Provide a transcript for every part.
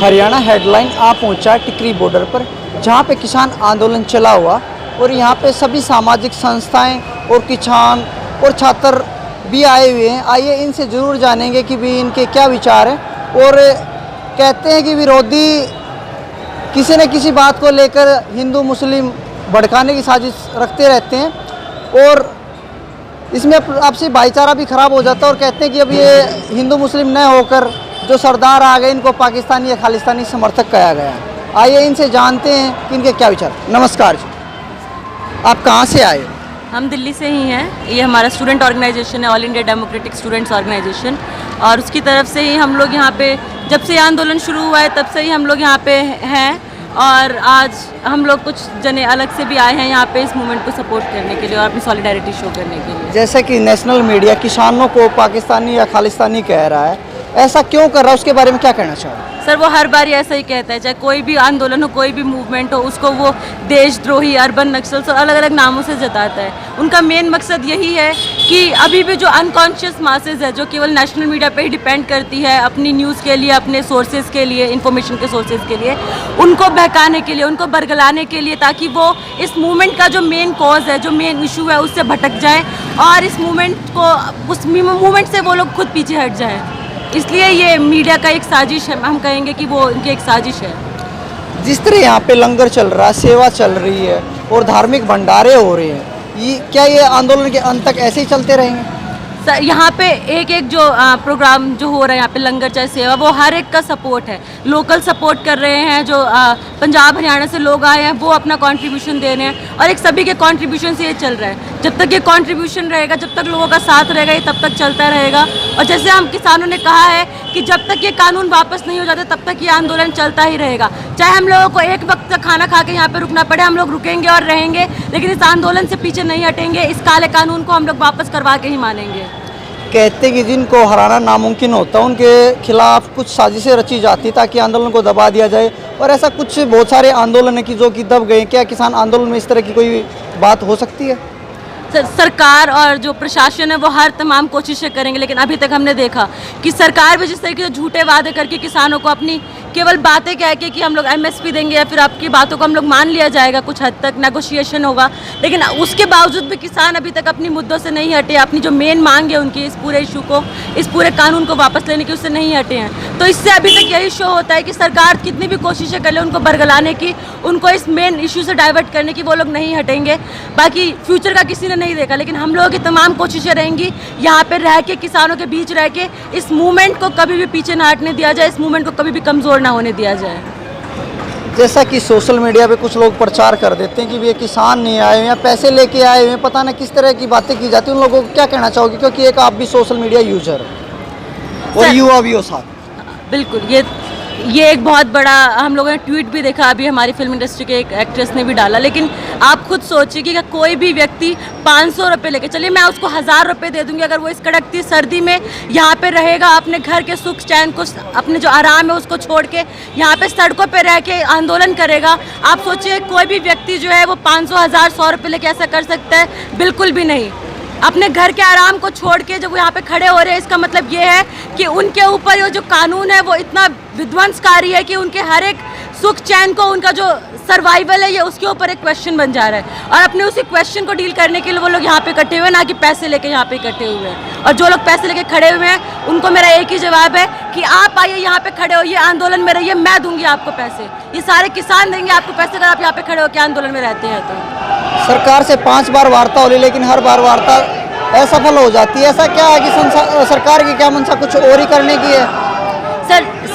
Haryana headline आ पहुंचा टिकरी border पर, जहां पे किसान आंदोलन चला हुआ और यहां पे सभी सामाजिक संस्थाएं और किसान और छात्र भी आए हुए हैं। आइए इनसे ज़रूर जानेंगे कि भी इनके क्या विचार हैं। और कहते हैं कि विरोधी किसी न किसी बात को लेकर हिंदू मुस्लिम भड़काने की साजिश रखते रहते हैं और इसमें आपसी भाईचारा भी ख़राब हो जाता है। और कहते हैं कि अब ये हिंदू मुस्लिम न होकर जो सरदार आ गए इनको पाकिस्तानी या खालिस्तानी समर्थक कहा गया है। आइए इनसे जानते हैं कि इनके क्या विचार। नमस्कार जी, आप कहाँ से आए? हम दिल्ली से ही हैं। ये हमारा स्टूडेंट ऑर्गेनाइजेशन है, all India democratic students organisation, और उसकी तरफ से ही हम लोग यहाँ पे, जब से ये आंदोलन शुरू हुआ है तब से ही हम लोग यहाँ पे हैं। और आज हम लोग कुछ जने अलग से भी आए हैं यहाँ पे इस मूवमेंट को सपोर्ट करने के लिए और अपनी सॉलिडारिटी शो करने के लिए। जैसे कि नेशनल मीडिया किसानों को पाकिस्तानी या खालिस्तानी कह रहा है, ऐसा क्यों कर रहा है, उसके बारे में क्या कहना चाहोगे? सर, वो हर बार ऐसा ही कहता है, चाहे कोई भी आंदोलन हो, कोई भी मूवमेंट हो, उसको वो देशद्रोही, अर्बन नक्सल्स और अलग अलग नामों से जताता है। उनका मेन मकसद यही है कि अभी भी जो अनकॉन्शियस मासेस है, जो केवल नेशनल मीडिया पे ही डिपेंड करती है अपनी न्यूज़ के लिए, अपने सोर्सेज के लिए, इंफॉर्मेशन के सोर्सेज के लिए, उनको बहकाने के लिए, उनको बरगलाने के लिए, ताकि वो इस मूवमेंट का जो मेन कॉज है, जो मेन इशू है, उससे भटक जाए और इस मूवमेंट को, उस मूवमेंट से वो लोग खुद पीछे हट जाएँ। इसलिए ये मीडिया का एक साजिश है, हम कहेंगे कि वो इनकी एक साजिश है। जिस तरह यहाँ पे लंगर चल रहा है, सेवा चल रही है और धार्मिक भंडारे हो रहे हैं, क्या ये आंदोलन के अंत तक ऐसे ही चलते रहेंगे? सर, यहाँ पे एक एक जो प्रोग्राम जो हो रहा है यहाँ पे, लंगर चाहे सेवा, वो हर एक का सपोर्ट है। लोकल सपोर्ट कर रहे हैं, जो पंजाब हरियाणा से लोग आए हैं वो अपना कंट्रीब्यूशन दे रहे हैं, और एक सभी के कंट्रीब्यूशन से ये चल रहा है। जब तक ये कंट्रीब्यूशन रहेगा, जब तक लोगों का साथ रहेगा, ये तब तक चलता रहेगा। और जैसे हम किसानों ने कहा है कि जब तक ये कानून वापस नहीं हो जाते तब तक ये आंदोलन चलता ही रहेगा। चाहे हम लोगों को एक वक्त तक खाना खा के यहाँ पे रुकना पड़े, हम लोग रुकेंगे और रहेंगे, लेकिन इस आंदोलन से पीछे नहीं हटेंगे। इस काले कानून को हम लोग वापस करवा के ही मानेंगे। कहते हैं कि जिनको हराना नामुमकिन होता है उनके खिलाफ कुछ साजिशें रची जाती ताकि आंदोलन को दबा दिया जाए, और ऐसा कुछ बहुत सारे आंदोलन है कि जो कि दब गए। क्या किसान आंदोलन में इस तरह की कोई बात हो सकती है? सरकार और जो प्रशासन है वो हर तमाम कोशिशें करेंगे, लेकिन अभी तक हमने देखा कि सरकार भी जिस तरीके से झूठे वादे करके किसानों को अपनी केवल बातें कह के कि हम लोग एमएसपी देंगे या फिर आपकी बातों को हम लोग मान लिया जाएगा, कुछ हद तक नेगोशिएशन होगा, लेकिन उसके बावजूद भी किसान अभी तक अपनी मुद्दों से नहीं हटे। अपनी जो मेन मांग है उनकी, इस पूरे इशू को, इस पूरे कानून को वापस लेने की, उससे नहीं हटे हैं। तो इससे अभी तक यही शो होता है कि सरकार कितनी भी कोशिशें कर ले उनको बरगलाने की, उनको इस मेन इशू से डाइवर्ट करने की, वो लोग नहीं हटेंगे। बाकी फ्यूचर का किसी ने नहीं देखा, लेकिन हम लोगों की तमाम कोशिशें रहेंगी यहाँ पे रह के, किसानों के बीच रह के, इस मूवमेंट को कभी भी पीछे ना हटने दिया जाए, इस मूवमेंट को कभी भी कमज़ोर ना होने दिया जाए। जैसा कि सोशल मीडिया पे कुछ लोग प्रचार कर देते हैं कि ये किसान नहीं आए हुए हैं, पैसे लेके आए हुए हैं, पता ना किस तरह की बातें की जाती हैं, उन लोगों को क्या कहना चाहोगे? क्योंकि एक आप भी सोशल मीडिया यूजर और युवा भी हो साथ। बिल्कुल, ये एक बहुत बड़ा, हम लोगों ने ट्वीट भी देखा, अभी हमारी फिल्म इंडस्ट्री के एक एक्ट्रेस ने भी डाला। लेकिन आप खुद सोचिए कि कोई भी व्यक्ति 500 रुपये लेके, चलिए मैं उसको 1000 रुपये दे दूंगी, अगर वो इस कड़कती सर्दी में यहाँ पे रहेगा, अपने घर के सुख चैन को, अपने जो आराम है उसको छोड़ के यहाँ पे सड़कों पे रह के आंदोलन करेगा, आप सोचिए कोई भी व्यक्ति जो है वो 500, 1000, 100 रुपये लेके ऐसा कर सकता है? बिल्कुल भी नहीं। अपने घर के आराम को छोड़ के जब वो यहाँ पे खड़े हो रहे हैं, इसका मतलब ये है कि उनके ऊपर ये जो कानून है वो इतना विध्वंसकारी है कि उनके हर एक सुख चैन को, उनका जो सर्वाइवल है, ये उसके ऊपर एक क्वेश्चन बन जा रहा है। और अपने उसी क्वेश्चन को डील करने के लिए वो लोग यहाँ पे इकट्ठे हुए हैं, ना कि पैसे लेके यहाँ पे इकट्ठे हुए हैं। और जो लोग पैसे लेके खड़े हुए हैं उनको मेरा एक ही जवाब है कि आप आइए यहाँ पे खड़े होइए, आंदोलन में रहिए, मैं दूंगी आपको पैसे। ये सारे किसान देंगे आपको पैसे अगर आप यहाँ पे खड़े होकर आंदोलन में रहते हैं तो। सरकार से 5 बार वार्ता हो रही, लेकिन हर बार वार्ता असफल हो जाती है। ऐसा क्या है कि सरकार की क्या मंशा कुछ और ही करने की है?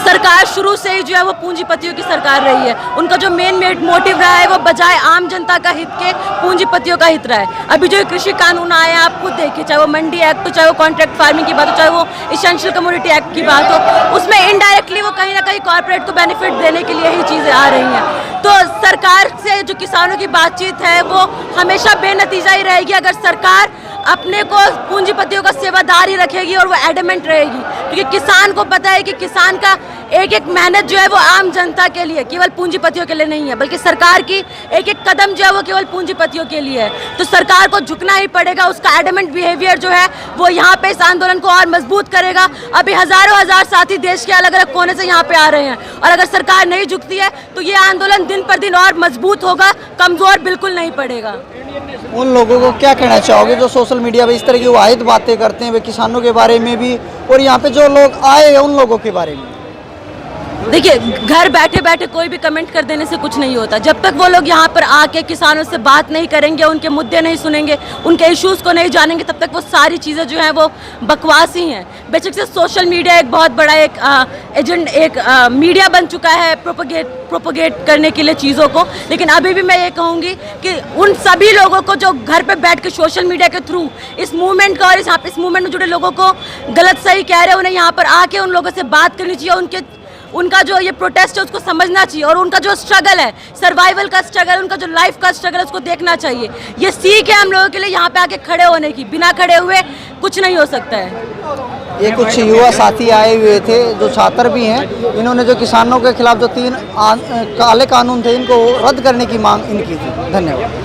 सरकार शुरू से ही जो है वो पूंजीपतियों की सरकार रही है। उनका जो मेन मोटिव रहा है वो बजाय आम जनता का हित के पूंजीपतियों का हित रहा है। अभी जो कृषि कानून आए हैं आप खुद देखिए, चाहे वो मंडी एक्ट हो, चाहे वो कॉन्ट्रैक्ट फार्मिंग की बात हो, चाहे वो एसेंशियल कमोडिटी एक्ट की बात हो, उसमें इनडायरेक्टली वो कहीं ना कहीं कॉर्पोरेट को बेनिफिट देने के लिए ही चीज़ें आ रही हैं। तो सरकार से जो किसानों की बातचीत है वो हमेशा बेनतीजा ही रहेगी अगर सरकार अपने को पूंजीपतियों का सेवादार ही रखेगी और वो एडमेंट रहेगी, क्योंकि किसान को पता है कि किसान का एक एक मेहनत जो है वो आम जनता के लिए, केवल पूंजीपतियों के लिए नहीं है, बल्कि सरकार की एक एक कदम जो है वो केवल पूंजीपतियों के लिए है। तो सरकार को झुकना ही पड़ेगा, उसका एडमेंट बिहेवियर जो है वो यहाँ पे इस आंदोलन को और मजबूत करेगा। अभी हजारों हजार साथी देश के अलग अलग कोने से यहाँ पे आ रहे हैं और अगर सरकार नहीं झुकती है तो ये आंदोलन दिन पर दिन और मजबूत होगा, कमजोर बिल्कुल नहीं पड़ेगा। उन लोगों को क्या कहना चाहोगे जो सोशल मीडिया पे इस तरह की वाहिद बातें करते हैं, वे किसानों के बारे में भी और यहाँ पे जो लोग आए हैं उन लोगों के बारे में? देखिए, घर बैठे बैठे कोई भी कमेंट कर देने से कुछ नहीं होता। जब तक वो लोग यहाँ पर आके किसानों से बात नहीं करेंगे, उनके मुद्दे नहीं सुनेंगे, उनके इश्यूज़ को नहीं जानेंगे, तब तक वो सारी चीज़ें जो हैं वो बकवास ही हैं। बेशक से सोशल मीडिया एक बहुत बड़ा एक मीडिया बन चुका है प्रोपोगेट करने के लिए चीज़ों को, लेकिन अभी भी मैं ये कहूँगी कि उन सभी लोगों को जो घर पर बैठ के सोशल मीडिया के थ्रू इस मूवमेंट का और इस मूवमेंट में जुड़े लोगों को गलत सही कह रहे हैं, उन्हें यहाँ पर आके उन लोगों से बात करनी चाहिए। उनका जो ये प्रोटेस्ट है उसको समझना चाहिए और उनका जो स्ट्रगल है, सर्वाइवल का स्ट्रगल, उनका जो लाइफ का स्ट्रगल है उसको देखना चाहिए। ये सीख है हम लोगों के लिए यहाँ पे आके खड़े होने की, बिना खड़े हुए कुछ नहीं हो सकता है। ये कुछ युवा साथी आए हुए थे जो छात्र भी हैं, इन्होंने जो किसानों के खिलाफ जो 3 काले कानून थे इनको रद्द करने की मांग इनकी थी। धन्यवाद।